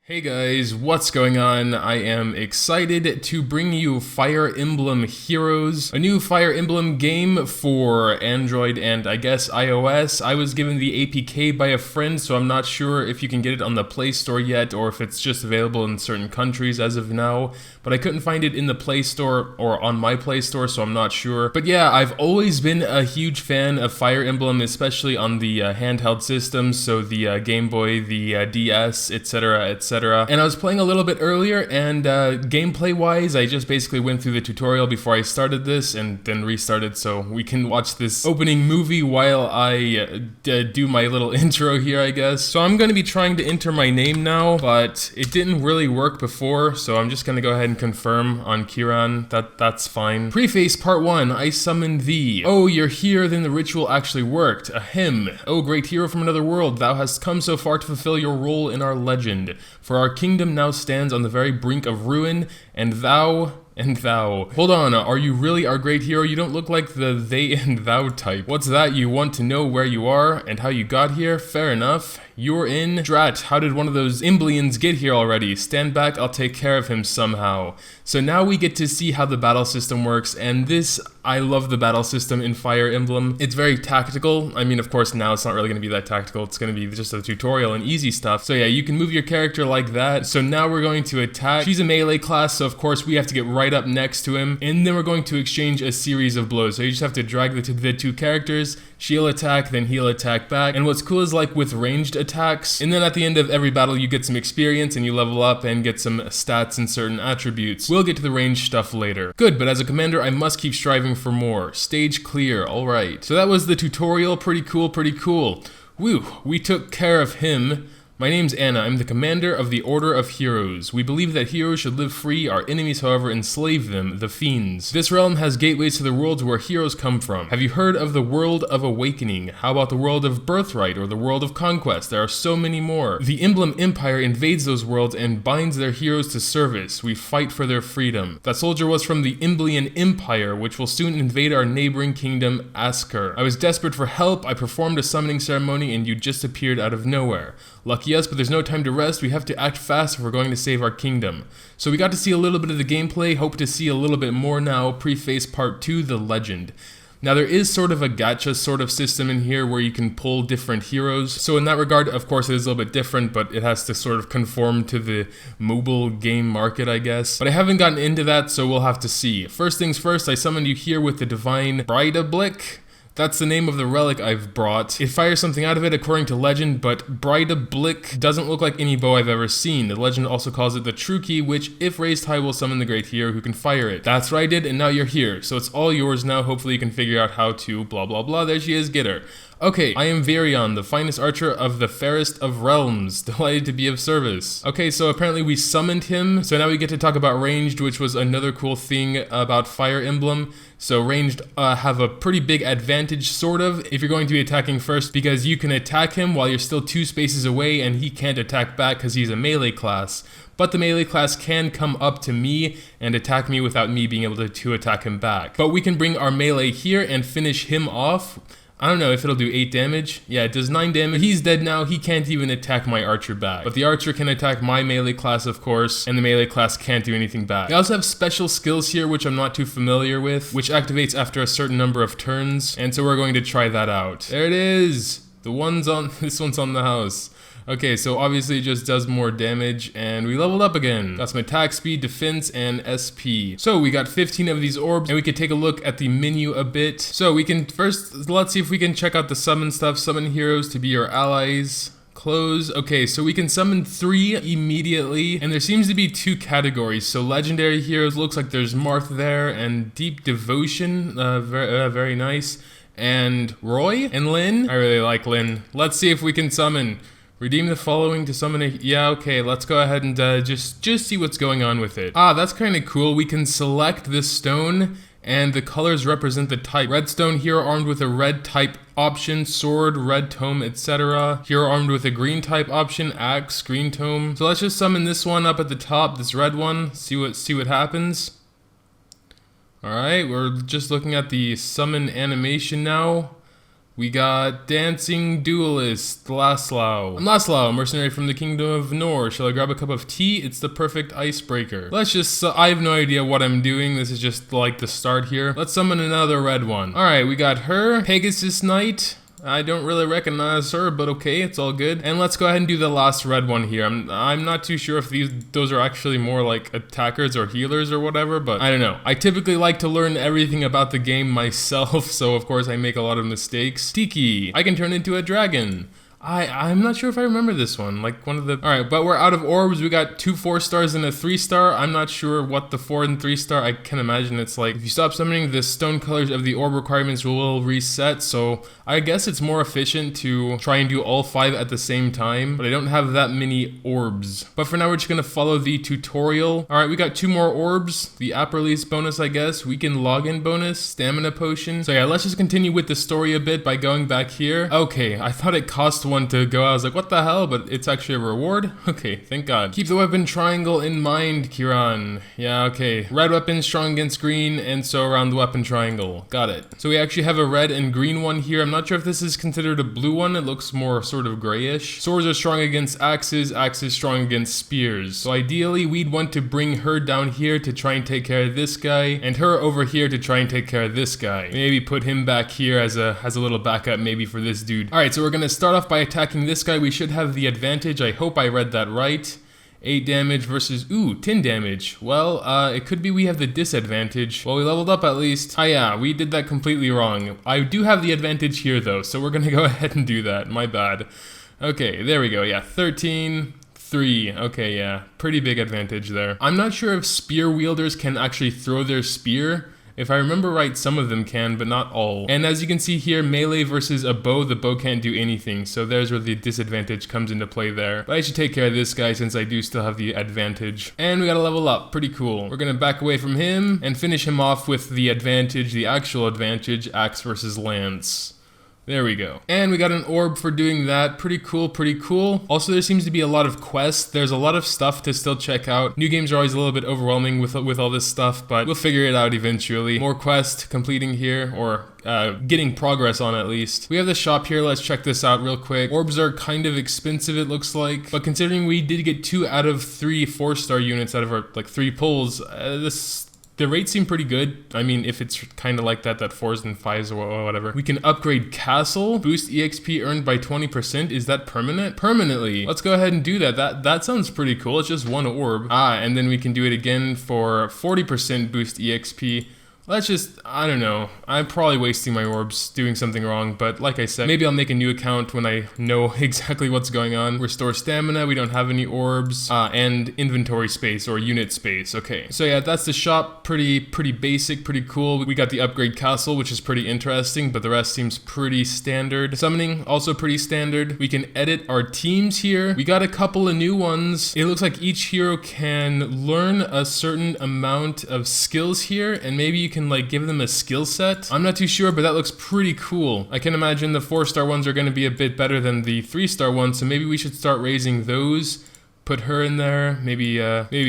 Hey guys, what's going on? I am excited to bring you Fire Emblem Heroes, a new Fire Emblem game for Android and I guess iOS. I was given the APK by a friend, so I'm not sure if you can get it on the Play Store yet or if it's just available in certain countries as of now, but I couldn't find it in the Play Store or on my Play Store, so I'm not sure. But yeah, I've always been a huge fan of Fire Emblem, especially on the handheld systems, so the Game Boy, the DS, etc., etc. And I was playing a little bit earlier, and gameplay-wise, I just basically went through the tutorial before I started this, and then restarted, so we can watch this opening movie while I do my little intro here, I guess. So I'm going to be trying to enter my name now, but it didn't really work before, so I'm just going to go ahead and confirm on Kiran. That's fine. Preface Part 1, I summoned thee. Oh, you're here, then the ritual actually worked. Ahem. Oh, great hero from another world, thou hast come so far to fulfill your role in our legend. For our kingdom now stands on the very brink of ruin, and thou... Hold on, are you really our great hero? You don't look like the they and thou type. What's that? You want to know where you are and how you got here? Fair enough. You're in. Drat, how did one of those Imblians get here already? Stand back, I'll take care of him somehow. So now we get to see how the battle system works, and I love the battle system in Fire Emblem. It's very tactical. I mean, of course, now it's not really going to be that tactical. It's going to be just a tutorial and easy stuff. So yeah, you can move your character like that. So now we're going to attack. She's a melee class, so of course we have to get right up next to him, and then we're going to exchange a series of blows. So you just have to drag the two characters. She'll attack, then he'll attack back. And what's cool is like with ranged attacks, and then at the end of every battle you get some experience and you level up and get some stats and certain attributes. We'll get to the ranged stuff later. Good, but as a commander I must keep striving for more. Stage clear, alright. So that was the tutorial, pretty cool, pretty cool. Woo, we took care of him. My name's Anna, I'm the commander of the Order of Heroes. We believe that heroes should live free, our enemies however enslave them, the fiends. This realm has gateways to the worlds where heroes come from. Have you heard of the World of Awakening? How about the World of Birthright or the World of Conquest? There are so many more. The Emblem Empire invades those worlds and binds their heroes to service. We fight for their freedom. That soldier was from the Emblian Empire, which will soon invade our neighboring kingdom, Asker. I was desperate for help, I performed a summoning ceremony, and you just appeared out of nowhere. Lucky us, but there's no time to rest. We have to act fast if we're going to save our kingdom. So we got to see a little bit of the gameplay, hope to see a little bit more now. Preface Part 2, The Legend. Now there is sort of a gacha sort of system in here where you can pull different heroes. So in that regard, of course, it is a little bit different, but it has to sort of conform to the mobile game market, I guess. But I haven't gotten into that, so we'll have to see. First things first, I summoned you here with the Divine Blick. That's the name of the relic I've brought. It fires something out of it according to legend, but Blick doesn't look like any bow I've ever seen. The legend also calls it the True Key, which, if raised high, will summon the great hero who can fire it. That's what I did, and now you're here. So it's all yours now. Hopefully you can figure out how to blah blah blah. There she is, get her. Okay, I am Varion, the finest archer of the fairest of realms. Delighted to be of service. Okay, so apparently we summoned him. So now we get to talk about ranged, which was another cool thing about Fire Emblem. So ranged have a pretty big advantage, sort of, if you're going to be attacking first, because you can attack him while you're still 2 spaces away, and he can't attack back because he's a melee class. But the melee class can come up to me and attack me without me being able to attack him back. But we can bring our melee here and finish him off. I don't know if it'll do 8 damage. Yeah, it does 9 damage. He's dead now. He can't even attack my archer back. But the archer can attack my melee class, of course, and the melee class can't do anything back. I also have special skills here, which I'm not too familiar with, which activates after a certain number of turns, and so we're going to try that out. There it is! This one's on the house. Okay, so obviously it just does more damage, and we leveled up again. Got some attack speed, defense, and SP. So we got 15 of these orbs, and we could take a look at the menu a bit. So we can first, let's see if we can check out the summon stuff. Summon heroes to be your allies. Close. Okay, so we can summon 3 immediately, and there seems to be 2 categories. So legendary heroes, looks like there's Marth there, and Deep Devotion, very nice. And Roy and Lynn. I really like Lynn. Let's see if we can summon. Redeem the following to summon a... Yeah, okay, let's go ahead and just see what's going on with it. Ah, that's kind of cool. We can select this stone, and the colors represent the type. Redstone, hero armed with a red type option, sword, red tome, etc. Hero armed with a green type option, axe, green tome. So let's just summon this one up at the top, this red one, see what happens. Alright, we're just looking at the summon animation now. We got Dancing Duelist, Laszlo. I'm Laszlo, a mercenary from the Kingdom of Nor. Shall I grab a cup of tea? It's the perfect icebreaker. Let's just, I have no idea what I'm doing. This is just like the start here. Let's summon another red one. All right, we got her, Pegasus Knight. I don't really recognize her, but okay, it's all good. And let's go ahead and do the last red one here. I'm not too sure if those are actually more like attackers or healers or whatever, but I don't know. I typically like to learn everything about the game myself, so of course I make a lot of mistakes. Tiki, I can turn into a dragon. I'm not sure if I remember this one, like one of the... Alright, but we're out of orbs. We got 2 4-stars and a 3-star. I'm not sure what the 4 and 3-star, I can imagine it's like, if you stop summoning, the stone colors of the orb requirements will reset, so I guess it's more efficient to try and do all 5 at the same time, but I don't have that many orbs. But for now, we're just gonna follow the tutorial. Alright, we got 2 more orbs, the app release bonus, I guess, weekend login bonus, stamina potion. So yeah, let's just continue with the story a bit by going back here. Okay, I thought it cost 1 to go. I was like, what the hell? But it's actually a reward? Okay, thank God. Keep the weapon triangle in mind, Kiran. Yeah, okay. Red weapon strong against green, and so around the weapon triangle. Got it. So we actually have a red and green one here. I'm not sure if this is considered a blue one. It looks more sort of grayish. Swords are strong against axes, axes strong against spears. So ideally, we'd want to bring her down here to try and take care of this guy, and her over here to try and take care of this guy. Maybe put him back here as a little backup maybe for this dude. Alright, so we're gonna start off by attacking this guy. We should have the advantage. I hope I read that right. 8 damage versus, 10 damage. Well, it could be we have the disadvantage. Well, we leveled up at least. Ah yeah, we did that completely wrong. I do have the advantage here though, so we're gonna go ahead and do that. My bad. Okay, there we go. Yeah, 13. 3. Okay, yeah. Pretty big advantage there. I'm not sure if spear wielders can actually throw their spear. If I remember right, some of them can, but not all. And as you can see here, melee versus a bow, the bow can't do anything, so there's where the disadvantage comes into play there. But I should take care of this guy since I do still have the advantage. And we gotta level up, pretty cool. We're gonna back away from him and finish him off with the advantage, the actual advantage, axe versus lance. There we go. And we got an orb for doing that. Pretty cool, pretty cool. Also, there seems to be a lot of quests. There's a lot of stuff to still check out. New games are always a little bit overwhelming with all this stuff, but we'll figure it out eventually. More quest completing here, or getting progress on at least. We have the shop here. Let's check this out real quick. Orbs are kind of expensive, it looks like, but considering we did get 2 out of 3 4-star units out of our 3 pulls, the rates seem pretty good. I mean, if it's kind of like that 4s and 5s or whatever. We can upgrade Castle, boost EXP earned by 20%. Is that permanent? Permanently. Let's go ahead and do that. That sounds pretty cool. It's just 1 orb. And then we can do it again for 40% boost EXP. Let's just, I don't know. I'm probably wasting my orbs doing something wrong, but like I said, maybe I'll make a new account when I know exactly what's going on. Restore stamina, we don't have any orbs, and inventory space or unit space. Okay, so yeah, that's the shop. Pretty basic, pretty cool. We got the upgrade castle, which is pretty interesting, but the rest seems pretty standard. Summoning, also pretty standard. We can edit our teams here. We got a couple of new ones. It looks like each hero can learn a certain amount of skills here, and maybe you can give them a skill set. I'm not too sure, but that looks pretty cool. I can imagine the 4-star ones are going to be a bit better than the 3-star ones, so maybe we should start raising those. Put her in there, maybe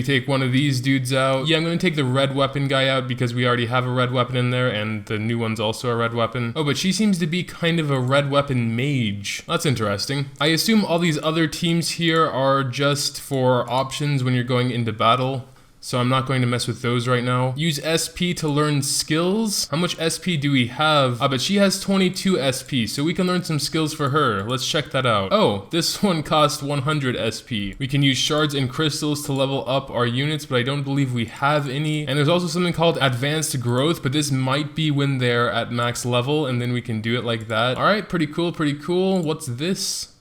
take one of these dudes out. Yeah, I'm gonna take the red weapon guy out because we already have a red weapon in there, and the new one's also a red weapon. Oh, but she seems to be kind of a red weapon mage. That's interesting. I assume all these other teams here are just for options when you're going into battle. So I'm not going to mess with those right now. Use SP to learn skills. How much SP do we have? But she has 22 SP, so we can learn some skills for her. Let's check that out. Oh, this one costs 100 SP. We can use shards and crystals to level up our units, but I don't believe we have any. And there's also something called advanced growth, but this might be when they're at max level, and then we can do it like that. All right, pretty cool, pretty cool. What's this?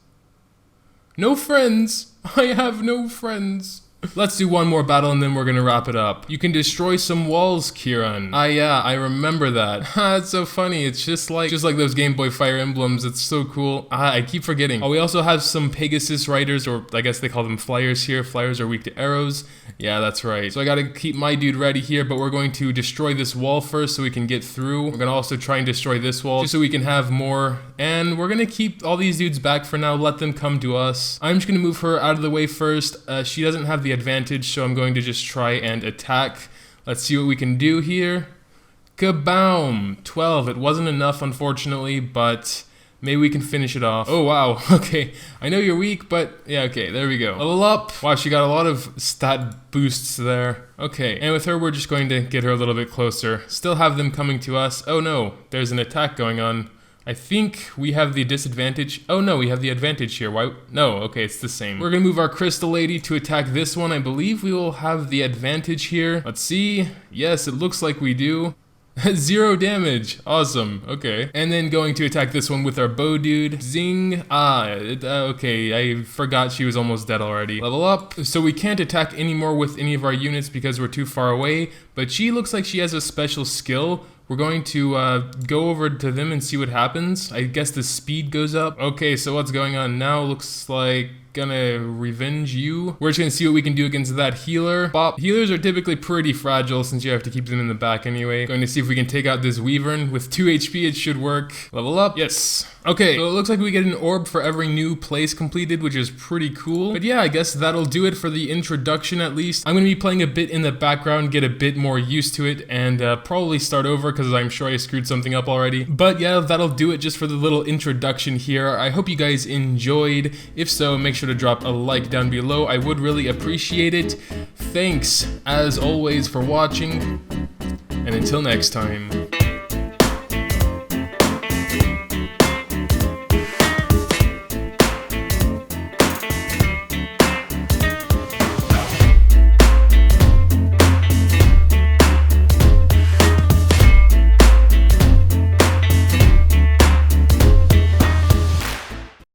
No friends. I have no friends. Let's do one more battle and then we're gonna wrap it up. You can destroy some walls, Kiran. Yeah, I remember that. It's so funny. It's just like those Game Boy Fire Emblems. It's so cool. I keep forgetting. Oh, we also have some Pegasus riders, or I guess they call them flyers here. Flyers are weak to arrows. Yeah, that's right. So I gotta keep my dude ready here, but we're going to destroy this wall first so we can get through. We're gonna also try and destroy this wall just so we can have more. And we're gonna keep all these dudes back for now. Let them come to us. I'm just gonna move her out of the way first. She doesn't have the advantage, so I'm going to just try and attack. Let's see what we can do here. Kaboom! 12. It wasn't enough, unfortunately, but Maybe we can finish it off. Oh, wow. Okay. I know you're weak, but yeah, okay. There we go. Level up. Wow, she got a lot of stat boosts there. Okay. And with her, we're just going to get her a little bit closer. Still have them coming to us. Oh, no. There's an attack going on. I think we have the disadvantage. Oh, no. We have the advantage here. Why? No. Okay. It's the same. We're going to move our crystal lady to attack this one. I believe we will have the advantage here. Let's see. Yes, it looks like we do. 0 damage. Awesome. Okay. And then going to attack this one with our bow dude. Zing. Okay. I forgot she was almost dead already. Level up. So we can't attack anymore with any of our units because we're too far away. But she looks like she has a special skill. We're going to go over to them and see what happens. I guess the speed goes up. Okay, so what's going on now? Looks like gonna revenge you. We're just gonna see what we can do against that healer. Bop. Healers are typically pretty fragile since you have to keep them in the back anyway. Going to see if we can take out this wyvern. With 2 HP, it should work. Level up. Yes. Okay, so it looks like we get an orb for every new place completed, which is pretty cool. But yeah, I guess that'll do it for the introduction at least. I'm gonna be playing a bit in the background, get a bit more used to it, and probably start over because I'm sure I screwed something up already. But yeah, that'll do it just for the little introduction here. I hope you guys enjoyed. If so, make sure to drop a like down below. I would really appreciate it. Thanks, as always, for watching, and until next time.